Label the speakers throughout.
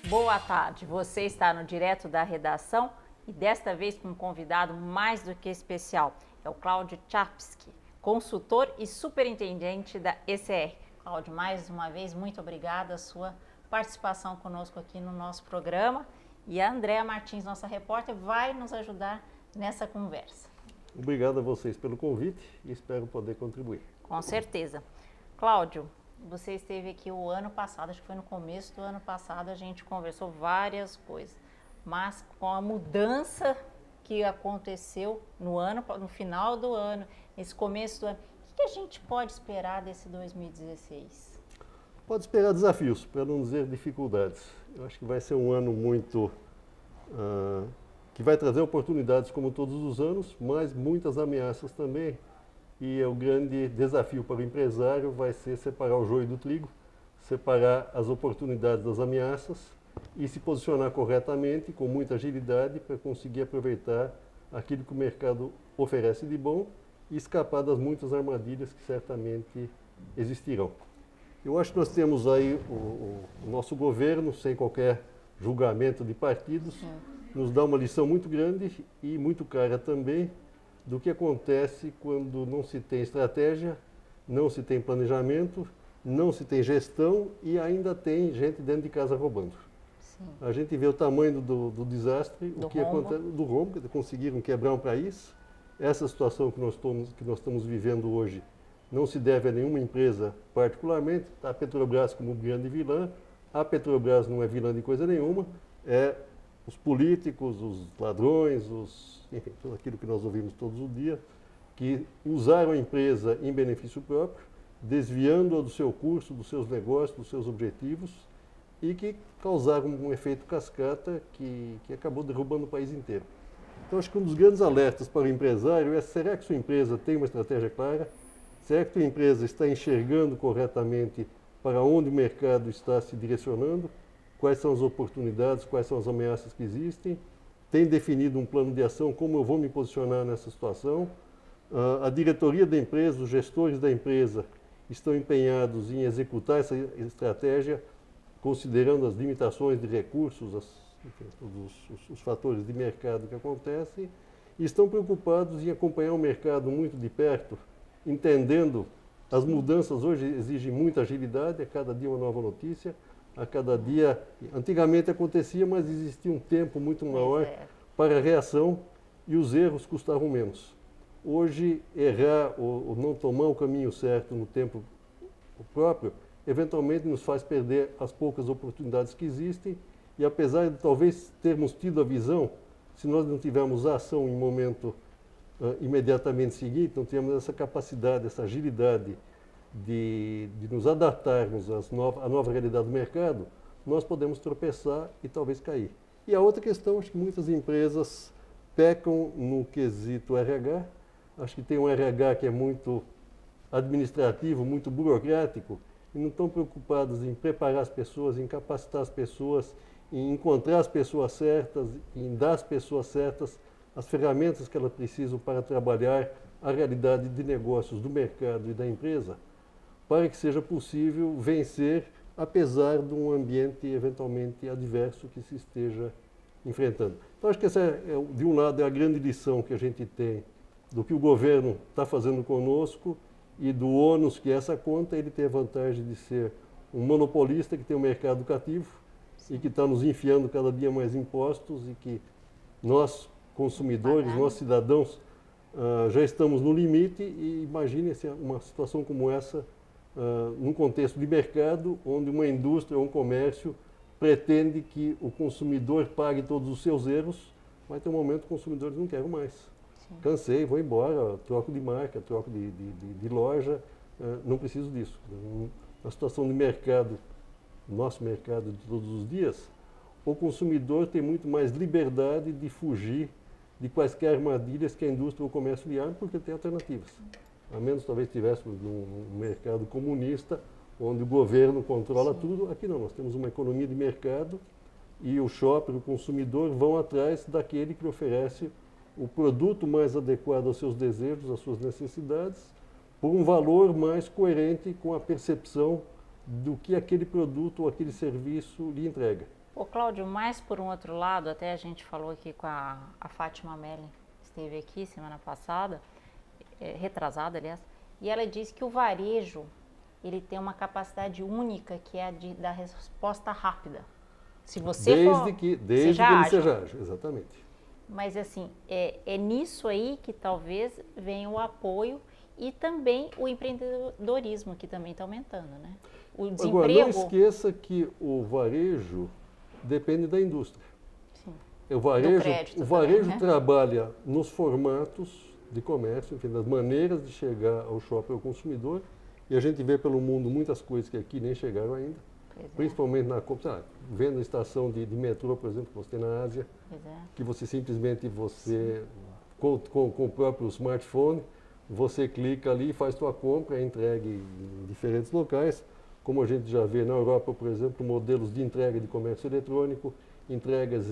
Speaker 1: Boa tarde, você está no Direto da Redação e desta vez com um convidado mais do que especial. É o Cláudio Chapsky, consultor e superintendente da ECR. Cláudio, mais uma vez, muito obrigada a sua participação conosco aqui no nosso programa. E a Andréa Martins, nossa repórter, vai nos ajudar nessa conversa.
Speaker 2: Obrigado a vocês pelo convite e espero poder contribuir.
Speaker 1: Com certeza. Cláudio, você esteve aqui o ano passado, acho que foi no começo do ano passado, a gente conversou várias coisas, mas com a mudança que aconteceu no final do ano, nesse começo do ano, o que a gente pode esperar desse 2016?
Speaker 2: Pode esperar desafios, para não dizer dificuldades. Eu acho que vai ser um ano que vai trazer oportunidades como todos os anos, mas muitas ameaças também. E o grande desafio para o empresário vai ser separar o joio do trigo, separar as oportunidades das ameaças e se posicionar corretamente, com muita agilidade, para conseguir aproveitar aquilo que o mercado oferece de bom e escapar das muitas armadilhas que certamente existirão. Eu acho que nós temos aí o nosso governo, sem qualquer julgamento de partidos, nos dá uma lição muito grande e muito clara também, do que acontece quando não se tem estratégia, não se tem planejamento, não se tem gestão e ainda tem gente dentro de casa roubando.
Speaker 1: Sim.
Speaker 2: A gente vê o tamanho do desastre,
Speaker 1: Do
Speaker 2: o que
Speaker 1: rombo.
Speaker 2: acontece do rombo, que conseguiram quebrar um país. Essa situação que nós estamos vivendo hoje não se deve a nenhuma empresa particularmente, a Petrobras como grande vilã. A Petrobras não é vilã de coisa nenhuma, é os políticos, os ladrões, enfim, tudo aquilo que nós ouvimos todos os dias, que usaram a empresa em benefício próprio, desviando-a do seu curso, dos seus negócios, dos seus objetivos, e que causaram um efeito cascata que acabou derrubando o país inteiro. Então, acho que um dos grandes alertas para o empresário é: será que sua empresa tem uma estratégia clara? Será que sua empresa está enxergando corretamente para onde o mercado está se direcionando? Quais são as oportunidades, quais são as ameaças que existem? Tem definido um plano de ação, como eu vou me posicionar nessa situação? A diretoria da empresa, os gestores da empresa estão empenhados em executar essa estratégia, considerando as limitações de recursos, enfim, todos os fatores de mercado que acontecem, e estão preocupados em acompanhar o mercado muito de perto, entendendo as mudanças hoje exigem muita agilidade, a cada dia uma nova notícia. A cada dia, antigamente acontecia, mas existia um tempo muito maior para a reação e os erros custavam menos. Hoje, errar ou não tomar o caminho certo no tempo próprio, eventualmente nos faz perder as poucas oportunidades que existem e, apesar de talvez termos tido a visão, se nós não tivermos a ação em momento imediatamente seguinte, não temos essa capacidade, essa agilidade de nos adaptarmos à nova realidade do mercado, nós podemos tropeçar e talvez cair. E a outra questão, acho que muitas empresas pecam no quesito RH, acho que tem um RH que é muito administrativo, muito burocrático, e não estão preocupados em preparar as pessoas, em capacitar as pessoas, em encontrar as pessoas certas, em dar às pessoas certas as ferramentas que elas precisam para trabalhar a realidade de negócios do mercado e da empresa, para que seja possível vencer, apesar de um ambiente eventualmente adverso que se esteja enfrentando. Então, acho que essa, de um lado, é a grande lição que a gente tem do que o governo está fazendo conosco e do ônus que essa conta. Ele tem a vantagem de ser um monopolista que tem um mercado cativo e que está nos enfiando cada dia mais impostos e que nós, consumidores, nós cidadãos, já estamos no limite. E imagine uma situação como essa num contexto de mercado, onde uma indústria ou um comércio pretende que o consumidor pague todos os seus erros, vai ter um momento que os consumidores não querem mais. Sim. Cansei, vou embora, troco de marca, troco de loja, não preciso disso. Na situação de mercado, nosso mercado de todos os dias, o consumidor tem muito mais liberdade de fugir de quaisquer armadilhas que a indústria ou o comércio lhe abre, porque tem alternativas. a menos talvez estivéssemos num mercado comunista, onde o governo controla tudo. Aqui não, nós temos uma economia de mercado e o shopping, o consumidor, vão atrás daquele que oferece o produto mais adequado aos seus desejos, às suas necessidades, por um valor mais coerente com a percepção do que aquele produto ou aquele serviço lhe entrega.
Speaker 1: Ô Cláudio, mais por um outro lado, até a gente falou aqui com a Fátima Melling, esteve aqui semana passada, retrasada aliás, e ela disse que o varejo ele tem uma capacidade única que é a da resposta rápida. Se você
Speaker 2: desde que ele seja ágil, exatamente.
Speaker 1: Mas assim, é nisso aí que talvez venha o apoio e também o empreendedorismo, que também está aumentando, né? O desemprego...
Speaker 2: Agora, não esqueça que o varejo depende da indústria.
Speaker 1: Sim.
Speaker 2: O varejo
Speaker 1: também, né?
Speaker 2: trabalha nos formatos de comércio, enfim, das maneiras de chegar ao shopping, ao consumidor, e a gente vê pelo mundo muitas coisas que aqui nem chegaram ainda, principalmente na compra, vendo a estação de metrô, por exemplo, que você tem na Ásia, que você simplesmente, com o próprio smartphone, você clica ali, faz sua compra, é entregue em diferentes locais, como a gente já vê na Europa, por exemplo, modelos de entrega de comércio eletrônico, entregas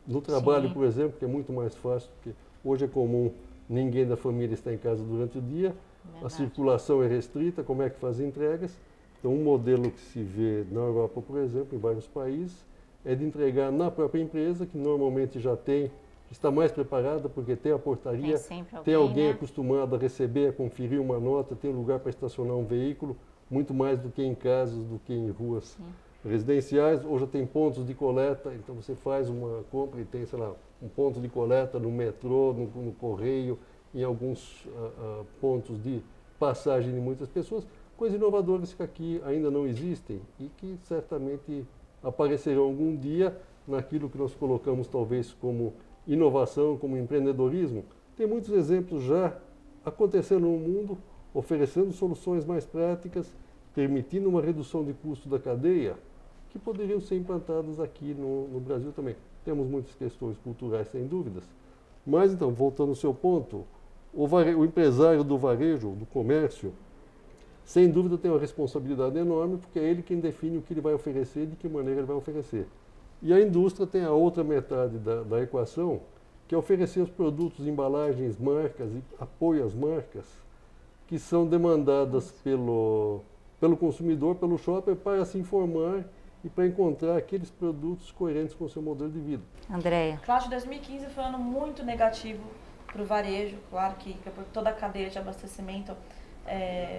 Speaker 2: no trabalho, por exemplo, que é muito mais fácil, porque hoje é comum ninguém da família estar em casa durante o dia, a circulação é restrita, como é que faz entregas? Então, um modelo que se vê na Europa, por exemplo, em vários países, é de entregar na própria empresa, que normalmente já está mais preparada, porque tem a portaria, tem alguém acostumado a receber, a conferir uma nota, tem lugar para estacionar um veículo, muito mais do que em casas, do que em ruas residenciais, ou já tem pontos de coleta, então você faz uma compra e tem, sei lá, um ponto de coleta no metrô, no correio, em alguns pontos de passagem de muitas pessoas, coisas inovadoras que aqui ainda não existem e que certamente aparecerão algum dia naquilo que nós colocamos talvez como inovação, como empreendedorismo. Tem muitos exemplos já acontecendo no mundo, oferecendo soluções mais práticas, permitindo uma redução de custo da cadeia, que poderiam ser implantadas aqui no Brasil também. Temos muitas questões culturais, sem dúvidas. Mas, então, voltando ao seu ponto, o empresário do varejo, do comércio, sem dúvida tem uma responsabilidade enorme, porque é ele quem define o que ele vai oferecer e de que maneira ele vai oferecer. E a indústria tem a outra metade da equação, que é oferecer os produtos, embalagens, marcas e apoio às marcas, que são demandadas pelo consumidor, pelo shopper, para se informar e para encontrar aqueles produtos coerentes com o seu modelo de vida.
Speaker 1: Andréia.
Speaker 3: Cláudio, 2015 foi um ano muito negativo para o varejo, claro que por toda a cadeia de abastecimento,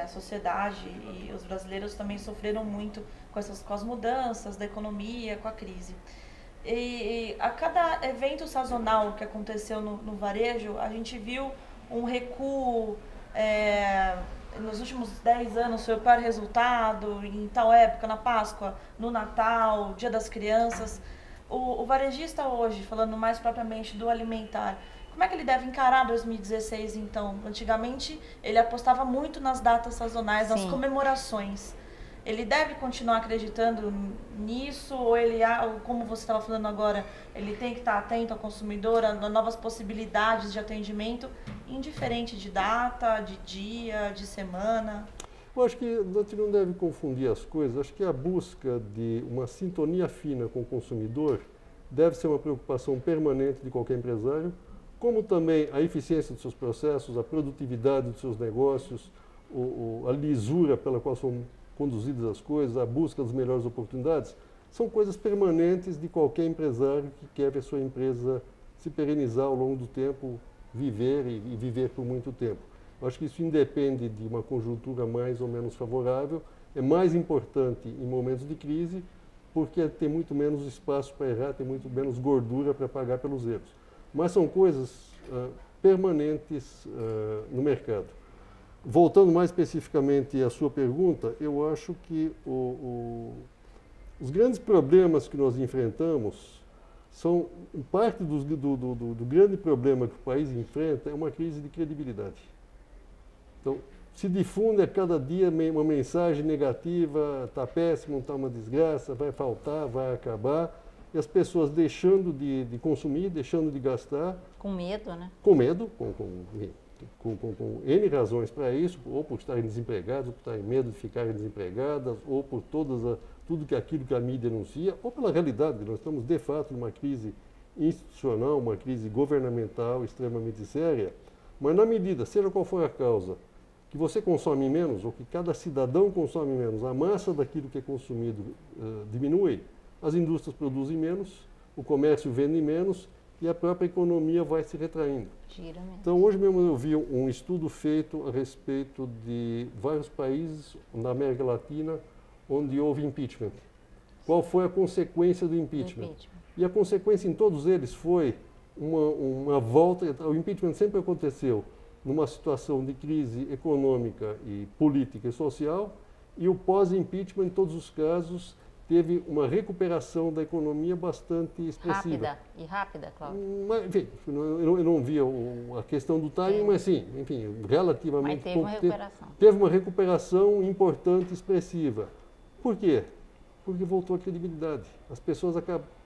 Speaker 3: a sociedade e os brasileiros também sofreram muito com as mudanças da economia, com a crise. E a cada evento sazonal que aconteceu no varejo, a gente viu um recuo. Nos últimos 10 anos foi o pior resultado, em tal época, na Páscoa, no Natal, Dia das Crianças. O varejista hoje, falando mais propriamente do alimentar, como é que ele deve encarar 2016, então? Antigamente, ele apostava muito nas datas sazonais, nas comemorações. Ele deve continuar acreditando nisso ou como você estava falando agora, ele tem que estar atento ao consumidor, a novas possibilidades de atendimento, indiferente de data, de dia, de semana?
Speaker 2: Eu acho que a gente não deve confundir as coisas. Acho que a busca de uma sintonia fina com o consumidor deve ser uma preocupação permanente de qualquer empresário, como também a eficiência dos seus processos, a produtividade dos seus negócios, a lisura pela qual são conduzidas as coisas, a busca das melhores oportunidades, são coisas permanentes de qualquer empresário que quer ver sua empresa se perenizar ao longo do tempo, viver e viver por muito tempo. Eu acho que isso independe de uma conjuntura mais ou menos favorável, é mais importante em momentos de crise, porque tem muito menos espaço para errar, tem muito menos gordura para pagar pelos erros. Mas são coisas permanentes no mercado. Voltando mais especificamente à sua pergunta, eu acho que os grandes problemas que nós enfrentamos são parte do grande problema que o país enfrenta é uma crise de credibilidade. Então, se difunde a cada dia uma mensagem negativa, está péssimo, está uma desgraça, vai faltar, vai acabar, e as pessoas deixando de consumir, deixando de gastar.
Speaker 1: Com medo, né?
Speaker 2: Com medo, com N razões para isso, ou por estarem desempregadas, ou por estarem medo de ficarem desempregadas, ou por tudo aquilo que a mídia anuncia, ou pela realidade, que nós estamos de fato numa crise institucional, uma crise governamental extremamente séria, mas na medida, seja qual for a causa, que você consome menos, ou que cada cidadão consome menos, a massa daquilo que é consumido diminui, as indústrias produzem menos, o comércio vende menos e a própria economia vai se retraindo.
Speaker 1: Gira mesmo.
Speaker 2: Então, hoje mesmo eu vi um estudo feito a respeito de vários países na América Latina onde houve impeachment. Qual foi a consequência do impeachment? E a consequência em todos eles foi uma volta. O impeachment sempre aconteceu numa situação de crise econômica e política e social, e o pós-impeachment, em todos os casos, teve uma recuperação da economia bastante expressiva.
Speaker 1: Rápida, Cláudio.
Speaker 2: Mas, enfim, eu não vi a questão do timing, mas sim, enfim, relativamente
Speaker 1: mas teve
Speaker 2: pouco
Speaker 1: uma
Speaker 2: tempo.
Speaker 1: recuperação.
Speaker 2: Teve uma recuperação importante e expressiva. Por quê? Porque voltou a credibilidade. As pessoas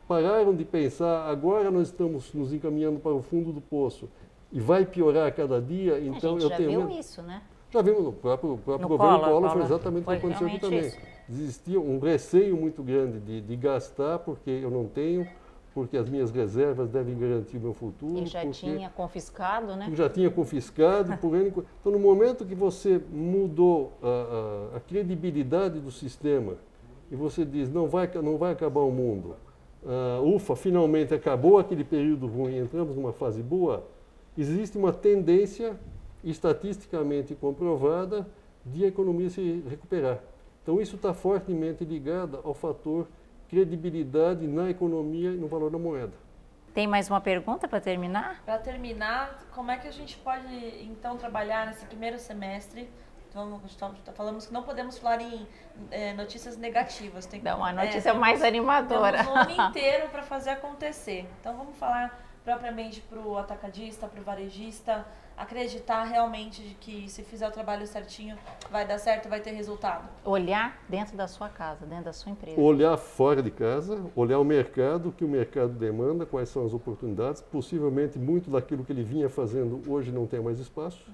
Speaker 2: pararam de pensar, agora nós estamos nos encaminhando para o fundo do poço e vai piorar a cada dia, então
Speaker 1: a gente
Speaker 2: eu
Speaker 1: já
Speaker 2: tenho
Speaker 1: viu
Speaker 2: medo.
Speaker 1: isso, né?
Speaker 2: Já vimos no próprio governo Collor, foi exatamente o que aconteceu aqui também.
Speaker 1: Isso.
Speaker 2: Existia um receio muito grande de gastar, porque eu não tenho, porque as minhas reservas devem garantir o meu futuro.
Speaker 1: E já tinha confiscado, né?
Speaker 2: Já tinha confiscado. Então, no momento que você mudou a credibilidade do sistema e você diz, não vai acabar o mundo, ufa, finalmente acabou aquele período ruim, entramos numa fase boa, existe uma tendência estatisticamente comprovada de a economia se recuperar. Então, isso está fortemente ligado ao fator credibilidade na economia e no valor da moeda.
Speaker 1: Tem mais uma pergunta para terminar?
Speaker 3: Para terminar, como é que a gente pode, então, trabalhar nesse primeiro semestre? Então, falamos que não podemos falar em notícias negativas. Tem que,
Speaker 1: Dá uma notícia mais animadora.
Speaker 3: Temos um ano inteiro para fazer acontecer. Então, vamos falar propriamente para o atacadista, para o varejista, acreditar realmente de que se fizer o trabalho certinho vai dar certo, vai ter resultado.
Speaker 1: Olhar dentro da sua casa, dentro da sua empresa.
Speaker 2: Olhar fora de casa, olhar o mercado, o que o mercado demanda, quais são as oportunidades. Possivelmente muito daquilo que ele vinha fazendo hoje não tem mais espaço.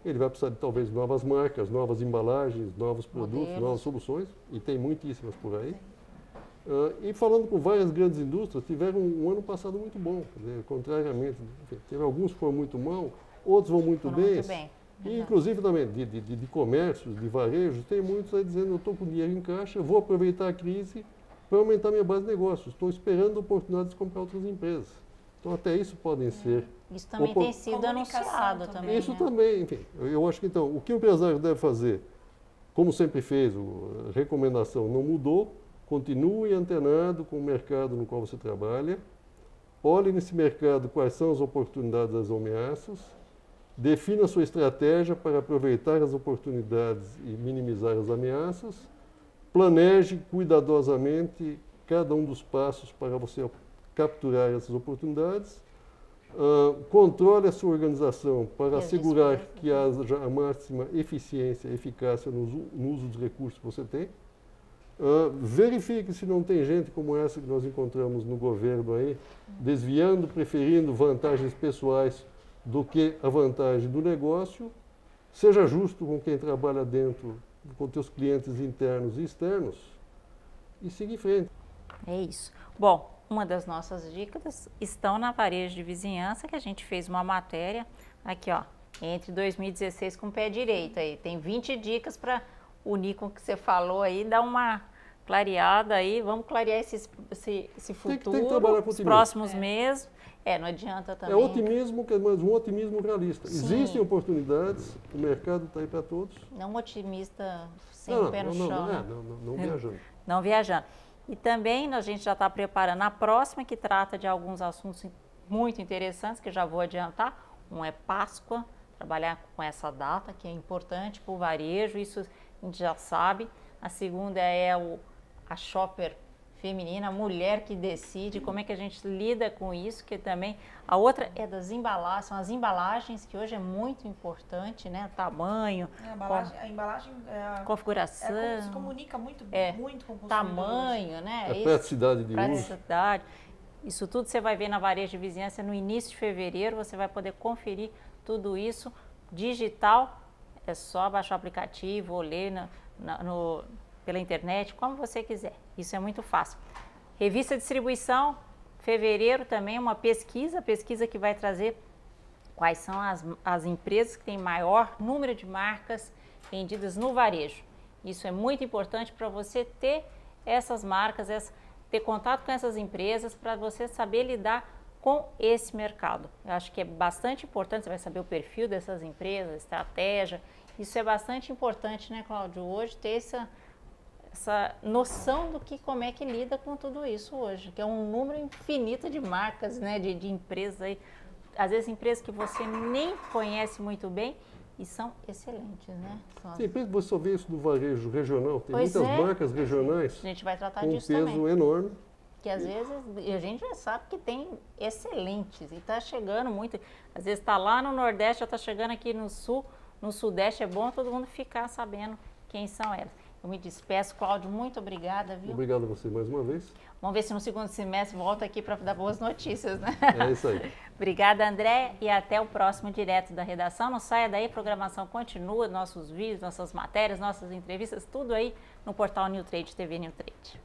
Speaker 2: Ele vai precisar de talvez novas marcas, novas embalagens, novos produtos, novas soluções, e tem muitíssimas por aí. E falando com várias grandes indústrias, tiveram um ano passado muito bom, quer dizer, contrariamente, enfim, teve alguns que foram muito mal, outros vão muito bem. E, inclusive também de comércios, de varejo, tem muitos aí dizendo, eu estou com dinheiro em caixa, vou aproveitar a crise para aumentar minha base de negócios, estou esperando oportunidades de comprar outras empresas. Então até isso podem ser...
Speaker 1: Isso também tem sido anunciado também.
Speaker 2: Isso também, enfim, eu acho que então, o que o empresário deve fazer, como sempre fez, a recomendação não mudou, continue antenado com o mercado no qual você trabalha, olhe nesse mercado quais são as oportunidades e as ameaças, defina a sua estratégia para aproveitar as oportunidades e minimizar as ameaças, planeje cuidadosamente cada um dos passos para você capturar essas oportunidades, controle a sua organização para assegurar que haja a máxima eficiência e eficácia no uso dos recursos que você tem. Verifique se não tem gente como essa que nós encontramos no governo aí, desviando, preferindo vantagens pessoais do que a vantagem do negócio. Seja justo com quem trabalha dentro, com teus clientes internos e externos, e siga em frente.
Speaker 1: É isso. Bom, uma das nossas dicas estão na Varejo de Vizinhança, que a gente fez uma matéria aqui, ó, entre 2016 com o pé direito aí. Tem 20 dicas para unir com o que você falou aí, dar uma clareada aí, vamos clarear esse futuro,
Speaker 2: tem que trabalhar com
Speaker 1: os próximos meses. Não adianta também.
Speaker 2: É otimismo, mas um otimismo realista.
Speaker 1: Sim.
Speaker 2: Existem oportunidades, o mercado está aí para todos.
Speaker 1: Não otimista sem o pé no chão.
Speaker 2: Não viajando.
Speaker 1: Não viajando. E também a gente já está preparando a próxima, que trata de alguns assuntos muito interessantes, que eu já vou adiantar. Um é Páscoa, trabalhar com essa data, que é importante para o varejo, isso a gente já sabe. A segunda é a shopper feminina, a mulher que decide, como é que a gente lida com isso, que também... A outra é das embalagens, são as embalagens, que hoje é muito importante, né? Tamanho,
Speaker 3: a embalagem
Speaker 1: configuração...
Speaker 3: se comunica muito com o consumidor.
Speaker 1: Tamanho, né?
Speaker 2: A praticidade de uso.
Speaker 1: Isso tudo você vai ver na Varejo de Vizinhança no início de fevereiro, você vai poder conferir tudo isso digital, é só baixar o aplicativo ou ler pela internet, como você quiser. Isso é muito fácil. Revista Distribuição, fevereiro também, uma pesquisa que vai trazer quais são as empresas que têm maior número de marcas vendidas no varejo. Isso é muito importante para você ter essas marcas, ter contato com essas empresas, para você saber lidar com esse mercado. Eu acho que é bastante importante, você vai saber o perfil dessas empresas, estratégia. Isso é bastante importante, né, Cláudio? Hoje ter essa noção como é que lida com tudo isso hoje, que é um número infinito de marcas, né, de empresas aí. Às vezes empresas que você nem conhece muito bem e são excelentes, né?
Speaker 2: Sim, você só vê isso no varejo regional, tem muitas marcas regionais.
Speaker 1: A gente vai tratar
Speaker 2: com
Speaker 1: disso
Speaker 2: peso
Speaker 1: também.
Speaker 2: Enorme.
Speaker 1: Que às vezes a gente já sabe que tem excelentes e está chegando muito. Às vezes está lá no Nordeste, já está chegando aqui no Sul, no Sudeste. É bom todo mundo ficar sabendo quem são elas. Eu me despeço, Cláudio, muito obrigada, viu?
Speaker 2: Obrigado a você mais uma vez.
Speaker 1: Vamos ver se no segundo semestre volta aqui para dar boas notícias, né?
Speaker 2: É isso aí.
Speaker 1: Obrigada, André, e até o próximo Direto da Redação. Não saia daí, a programação continua, nossos vídeos, nossas matérias, nossas entrevistas, tudo aí no portal New Trade TV New Trade.